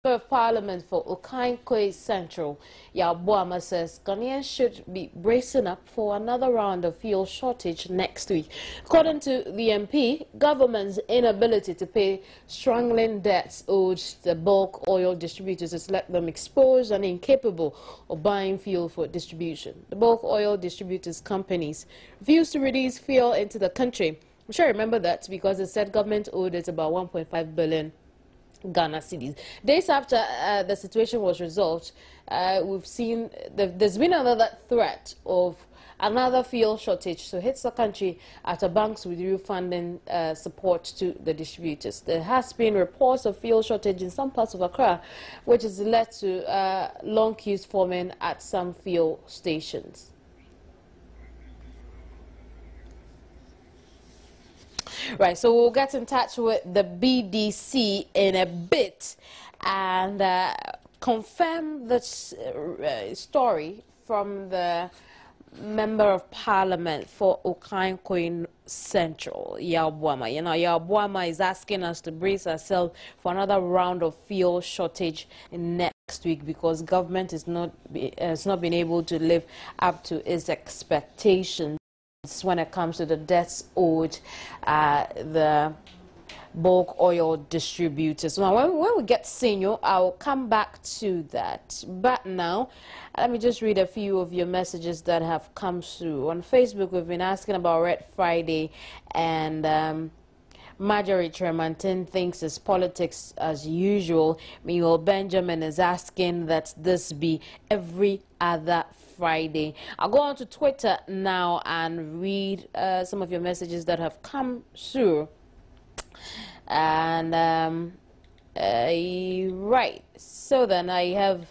of Parliament for Okankwe Central, Yabuama, says Ghanaians should be bracing up for another round of fuel shortage next week. According to the MP, government's inability to pay strangling debts owed the bulk oil distributors has left them exposed and incapable of buying fuel for distribution. The bulk oil distributors companies refused to release fuel into the country. I'm sure you remember that because the said government owed it about 1.5 billion Ghana cedis. Days after the situation was resolved, we've seen there's been another threat of another fuel shortage to hit the country after banks withdrew funding support to the distributors. There has been reports of fuel shortage in some parts of Accra, which has led to long queues forming at some fuel stations. Right, so we'll get in touch with the BDC in a bit and confirm the story from the Member of Parliament for Okankwe Central, Yabuama. You know, Yabuama is asking us to brace ourselves for another round of fuel shortage next week because government has not been able to live up to its expectations when it comes to the debts owed the bulk oil distributors. Now, when we get senior, I'll come back to that. But now, let me just read a few of your messages that have come through. On Facebook, we've been asking about Red Friday, and Marjorie Tremantin thinks it's politics as usual. Meanwhile, Benjamin is asking that this be every other Friday. I'll go on to Twitter now and read some of your messages that have come through. And right, so then I have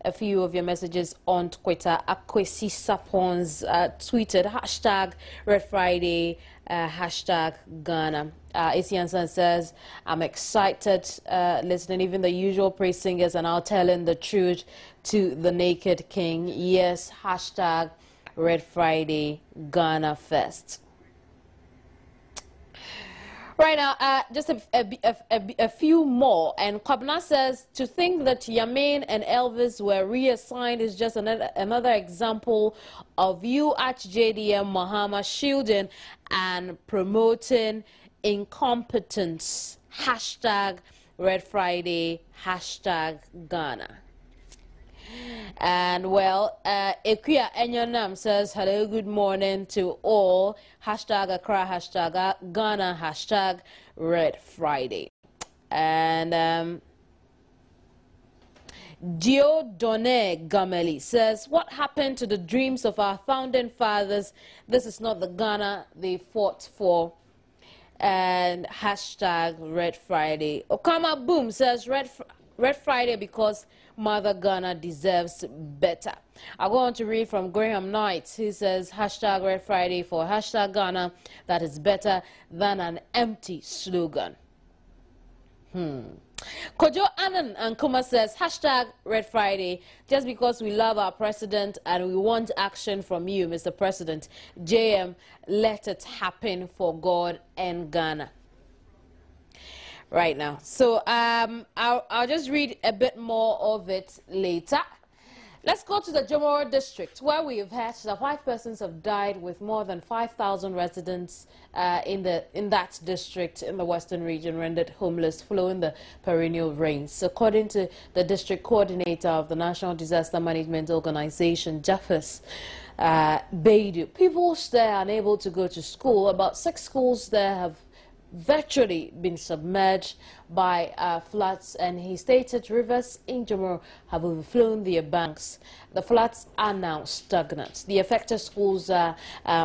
a few of your messages on Twitter. Akwesi Sapons tweeted hashtag Red Friday, hashtag Ghana. Isiansan says, I'm excited listening. Even the usual praise singers are now telling the truth to the naked king. Yes, hashtag Red Friday, Ghana Fest. Right now, just a few more. And Kwabna says, to think that Yamin and Elvis were reassigned is just another example of you at JDM Mahama shielding and promoting incompetence. Hashtag Red Friday, hashtag Ghana. And well, Ekuya Enyonam says, hello, good morning to all. Hashtag Accra, hashtag Ghana, hashtag Red Friday. And Diodone Gameli says, what happened to the dreams of our founding fathers? This is not the Ghana they fought for. And hashtag Red Friday. Okama Boom says, Red Friday because Mother Ghana deserves better. I'll go on to read from Graham Knight. He says, hashtag Red Friday for hashtag Ghana that is better than an empty slogan. Kojo Annan and Kuma says, hashtag Red Friday just because we love our president and we want action from you, Mr. President. JM, let it happen for God and Ghana. Right now. So I'll just read a bit more of it later. Let's go to the Jomoro district where we have heard that 5 persons have died with more than 5,000 residents in that district in the western region rendered homeless following the perennial rains. According to the district coordinator of the National Disaster Management Organization, Jaffers Baidu, people there are unable to go to school. About 6 schools there have virtually been submerged by floods, and he stated rivers in Jomoro have overflown their banks. The floods are now stagnant. The affected schools are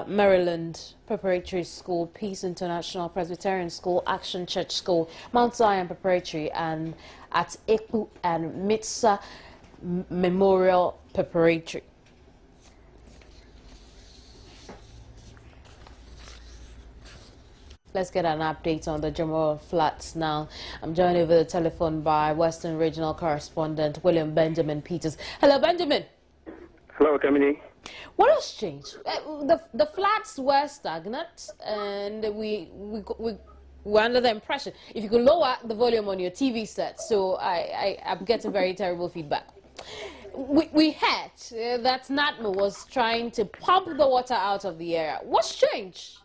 Maryland Preparatory School, Peace International Presbyterian School, Action Church School, Mount Zion Preparatory, and at Eku and Mitsa Memorial Preparatory. Let's get an update on the Jomoro floods now. I'm joined over the telephone by Western Regional Correspondent William Benjamin Peters. Hello, Benjamin. Hello, Kamini. What has changed? The floods were stagnant, and we we're under the impression. If you could lower the volume on your TV set, so I'm getting very terrible feedback. We heard that NADMO was trying to pump the water out of the area. What's changed?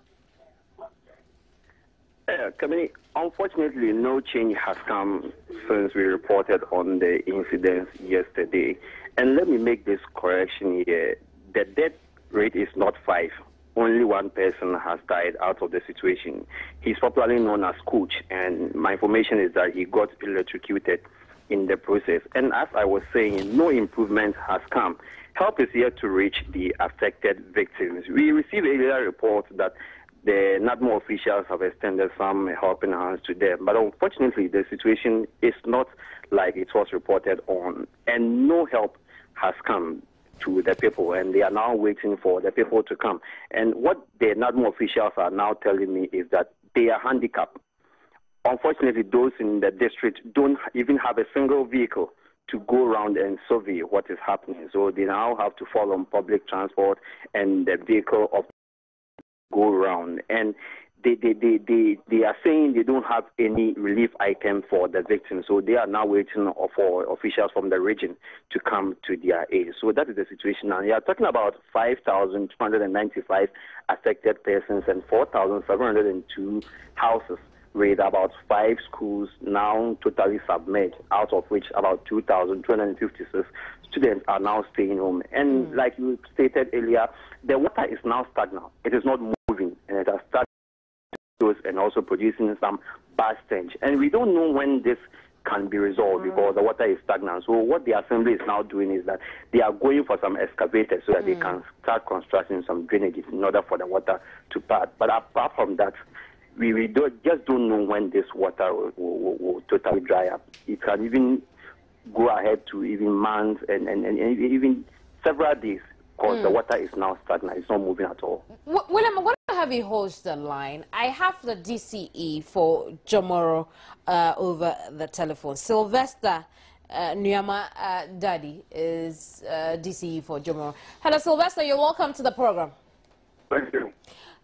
Unfortunately, no change has come since we reported on the incidents yesterday. And let me make this correction here. The death rate is not 5. Only one person has died out of the situation. He's popularly known as Coach, and my information is that he got electrocuted in the process. And as I was saying, no improvement has come. Help is yet to reach the affected victims. We received earlier reports that the NADMO officials have extended some helping hands to them. But unfortunately, the situation is not like it was reported on, and no help has come to the people, and they are now waiting for the people to come. And what the NADMO officials are now telling me is that they are handicapped. Unfortunately, those in the district don't even have a single vehicle to go around and survey what is happening. So they now have to fall on public transport and the vehicle of go around. And they are saying they don't have any relief item for the victims. So they are now waiting for officials from the region to come to their aid. So that is the situation now. You are talking about 5,295 affected persons and 4,702 houses, with about 5 schools now totally submerged, out of which about 2,256 students are now staying home. And like you stated earlier, the water is now stagnant. It is not moving, and it has started and also producing some bad stench. And we don't know when this can be resolved because the water is stagnant. So what the assembly is now doing is that they are going for some excavators so that they can start constructing some drainages in order for the water to pass. But apart from that, we just don't know when this water will totally dry up. It can even go ahead to even months and even several days because the water is now stagnant. It's not moving at all. William, I'm going to have you host the line. I have the DCE for Jomoro over the telephone. Sylvester Nyama Daddy is DCE for Jomoro. Hello, Sylvester. You're welcome to the program. Thank you.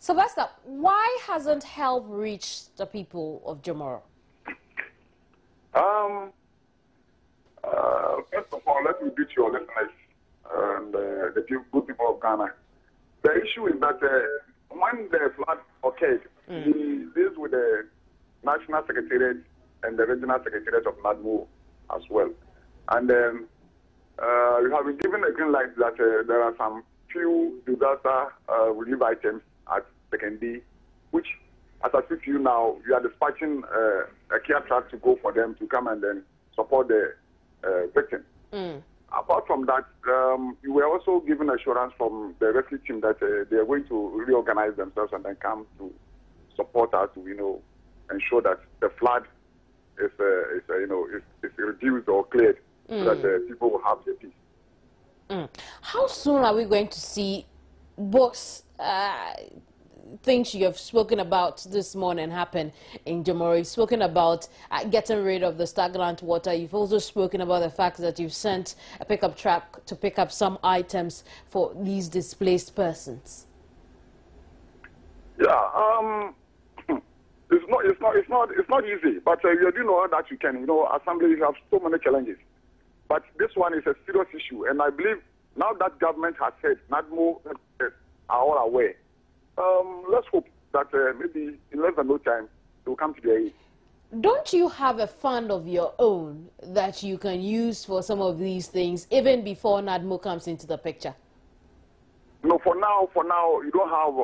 Sylvester, why hasn't help reached the people of Jomoro? First of all, let me greet your listeners and the good people of Ghana. The issue is that when the flood occurred, we dealt with the National Secretariat and the Regional Secretariat of NADMO as well. And we have been given a green light that there are some few disaster relief items at Sekendi, which, as I speak to you now, we are dispatching a care truck to go for them to come and then support the victim. Apart from that, we were also given assurance from the rescue team that they are going to reorganize themselves and then come to support us to, ensure that the flood is reduced or cleared so that people will have their peace. How soon are we going to see both things you have spoken about this morning happen in Jomoro? You've spoken about getting rid of the stagnant water. You've also spoken about the fact that you've sent a pickup truck to pick up some items for these displaced persons. Yeah, it's not easy, but you're doing all that you can. Assembly, you have so many challenges, but this one is a serious issue, and I believe now that government has said, NADMO are all aware. Let's hope that maybe in less than no time they will come to their aid. Don't you have a fund of your own that you can use for some of these things even before NADMO comes into the picture? No, for now, you don't have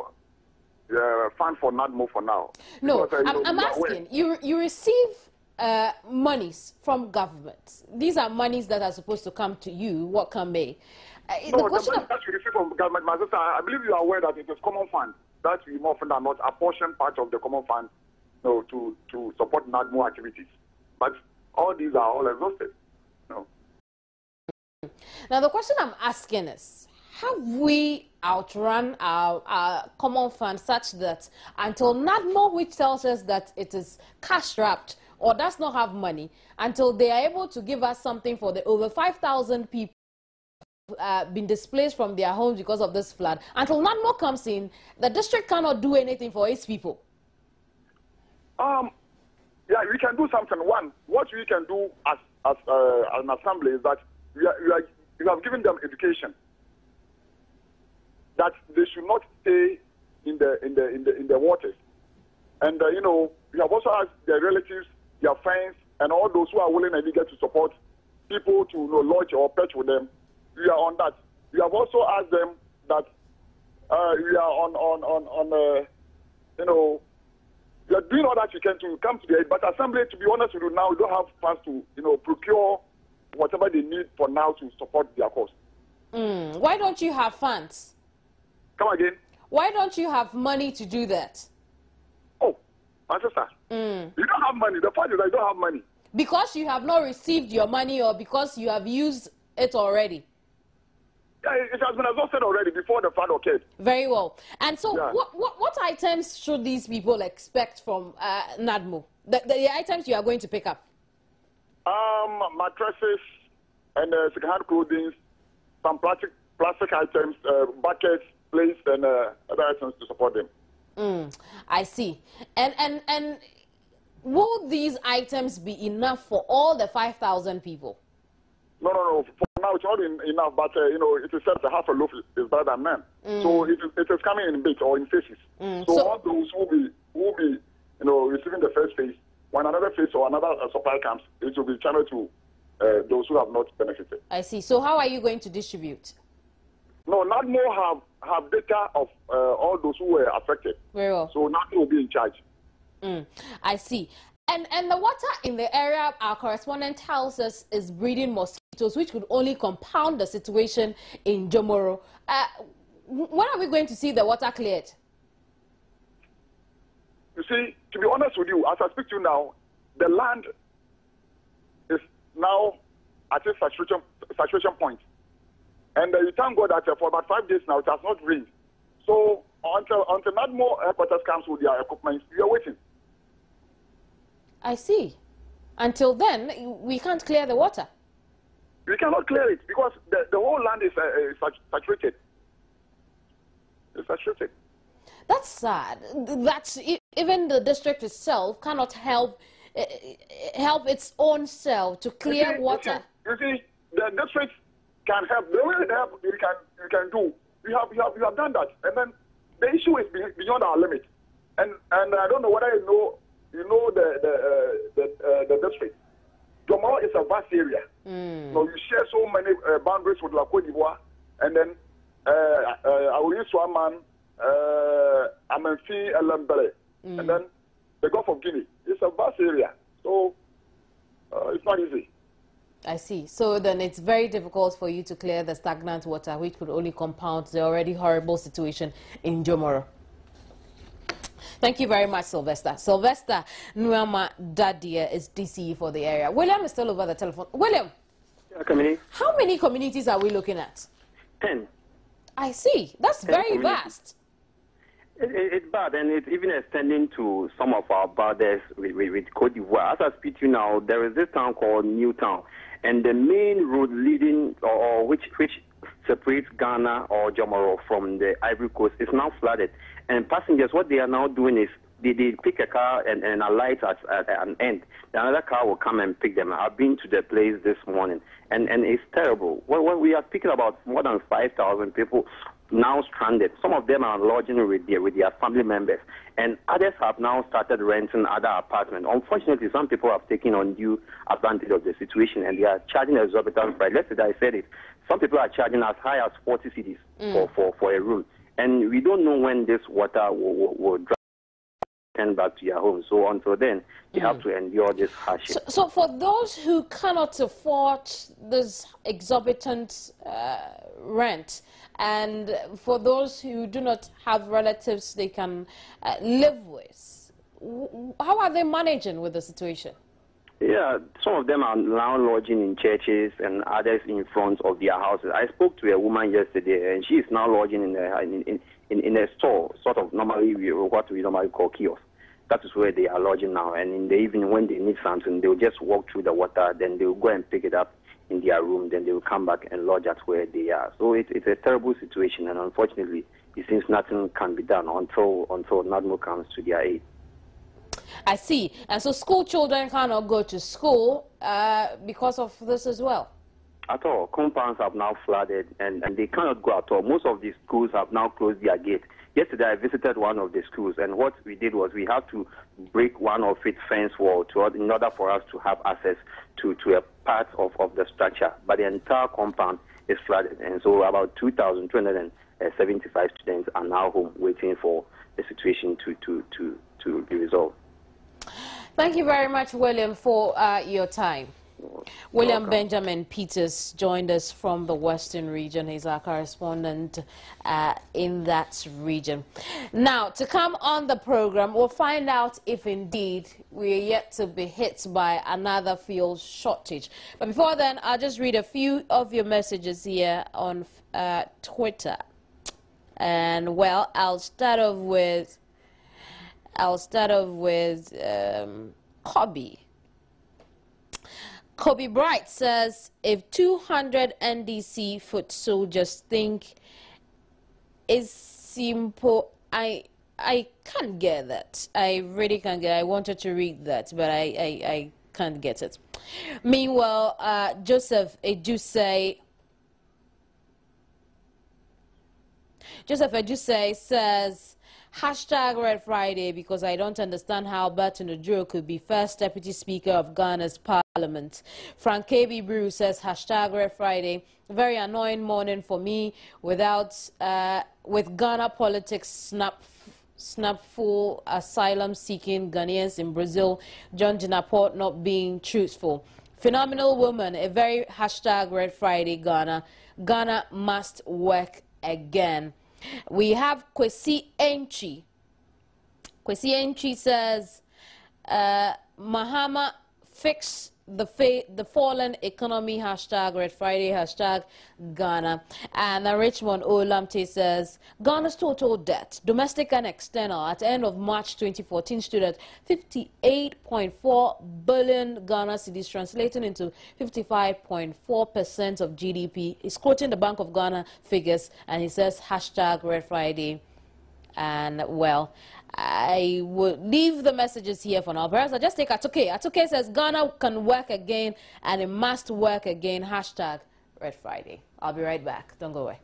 a fund for NADMO for now. No, because, I'm asking, you receive monies from government. These are monies that are supposed to come to you, what can may. No, the money that you receive from government, my sister, I believe you are aware that it is common fund. That we more often than not apportion part of the common fund to support NADMO activities. But all these are all exhausted. Now, the question I'm asking is, have we outrun our common fund such that until NADMO, which tells us that it is cash-strapped or does not have money, until they are able to give us something for the over 5,000 people been displaced from their homes because of this flood, until NADMO comes in, the district cannot do anything for its people? Yeah, we can do something. One, what we can do as an assembly is that we have given them education that they should not stay in the waters. And we have also asked their relatives, their friends, and all those who are willing and eager to support people to lodge or perch with them. We are on that. We have also asked them that we are on we are doing all that we can to come to the aid. But assembly, to be honest with you, now we don't have funds to procure whatever they need for now to support their cause. Why don't you have funds? Come again? Why don't you have money to do that? Oh, my sister, you don't have money. The fact is I don't have money. Because you have not received your money or because you have used it already? Yeah, it has been exhausted already before the flood occurred. Very well. And so Yeah. what items should these people expect from NADMO? The items you are going to pick up? Mattresses and second-hand clothing, some plastic items, buckets, plates, and other items to support them. I see. And will these items be enough for all the 5,000 people? No. For now, it's not enough, but it is said that half a loaf is better than none. So it is coming in bits or in phases. So all those who will be receiving the first phase, when another phase or another supply comes, it will be channeled to those who have not benefited. I see. So how are you going to distribute? No, NADMO have data of all those who were affected. Very well. So NADMO will be in charge. I see. And the water in the area, our correspondent tells us, is breeding mosquitoes, which could only compound the situation in Jomoro. When are we going to see the water cleared? You see, to be honest with you, as I speak to you now, the land is now at a saturation point. And you thank God that for about 5 days now, it has not rained. So until NADMO headquarters comes with their equipment, we are waiting. I see. Until then, we can't clear the water. We cannot clear it because the whole land is saturated. It's saturated. That's sad. That's even the district itself cannot help its own self to clear water. You see, the district can help. The only help you can do, we have done that. And then the issue is beyond our limit. And I don't know whether you know the district. Jomoro is a vast area. So you share so many boundaries with La Côte d'Ivoire, and then Aoyi Swaman, Amenfi, Elembele, and then the Gulf of Guinea. It's a vast area, so it's not easy. I see. So then it's very difficult for you to clear the stagnant water, which could only compound the already horrible situation in Jomoro. Thank you very much, Sylvester. Sylvester Nuama Dadia is DCE for the area. William is still over the telephone. William, how many communities are we looking at? 10. I see. That's very vast. It's bad, and it's even extending to some of our borders with Côte d'Ivoire. As I speak to you now, there is this town called Newtown, and the main road leading, or which separates Ghana or Jomoro from the Ivory Coast, is now flooded. And passengers, what they are now doing is they pick a car and alight at an end. Another car will come and pick them. I've been to the place this morning, and it's terrible. When we are speaking about more than 5,000 people now stranded, some of them are lodging with their family members, and others have now started renting other apartments. Unfortunately, some people have taken undue advantage of the situation, and they are charging exorbitant price. Yesterday I said it. Some people are charging as high as 40 cedis for a room. And we don't know when this water will turn back to your home. So until then, you have to endure this hardship. So for those who cannot afford this exorbitant rent, and for those who do not have relatives they can live with, how are they managing with the situation? Yeah, some of them are now lodging in churches and others in front of their houses. I spoke to a woman yesterday, and she is now lodging in a store, sort of what we normally call kiosk. That is where they are lodging now. And in the evening, when they need something, they'll just walk through the water, then they'll go and pick it up in their room, then they'll come back and lodge at where they are. So it's a terrible situation, and unfortunately, it seems nothing can be done until NADMO comes to their aid. I see. And so school children cannot go to school because of this as well. At all. Compounds have now flooded and they cannot go at all. Most of the schools have now closed their gate. Yesterday I visited one of the schools, and what we did was we had to break one of its fence wall in order for us to have access to a part of the structure. But the entire compound is flooded, and so about 2,275 students are now home waiting for the situation to be resolved. Thank you very much, William, for your time. William Welcome. Benjamin Peters joined us from the Western region. He's our correspondent in that region. Now, to come on the program, we'll find out if indeed we're yet to be hit by another fuel shortage. But before then, I'll just read a few of your messages here on Twitter. And well, I'll start off with Kobe. Kobe Bright says, if 200 NDC foot soldiers think it's simple, I can't get that. I really can't get it. I wanted to read that, but I can't get it. Meanwhile, Joseph Ejuse says, hashtag Red Friday, because I don't understand how Bertin Oduro could be first Deputy Speaker of Ghana's Parliament. Frank KB Brew says, hashtag Red Friday, very annoying morning for me with Ghana politics snapful asylum-seeking Ghanaians in Brazil, John Jinaport not being truthful. Phenomenal woman, a very hashtag Red Friday Ghana. Ghana must work again. We have Kwesi Enchi. Kwesi Enchi says, Mahama fix the fallen economy, hashtag Red Friday, hashtag Ghana. And Richmond Olamte says, Ghana's total debt, domestic and external, at the end of March 2014 stood at 58.4 billion Ghana cedis, translating into 55.4% of GDP. He's quoting the Bank of Ghana figures, and he says, hashtag Red Friday. And well, I will leave the messages here for now. Perhaps I'll just take Atoke. Atoke says Ghana can work again and it must work again. Hashtag Red Friday. I'll be right back. Don't go away.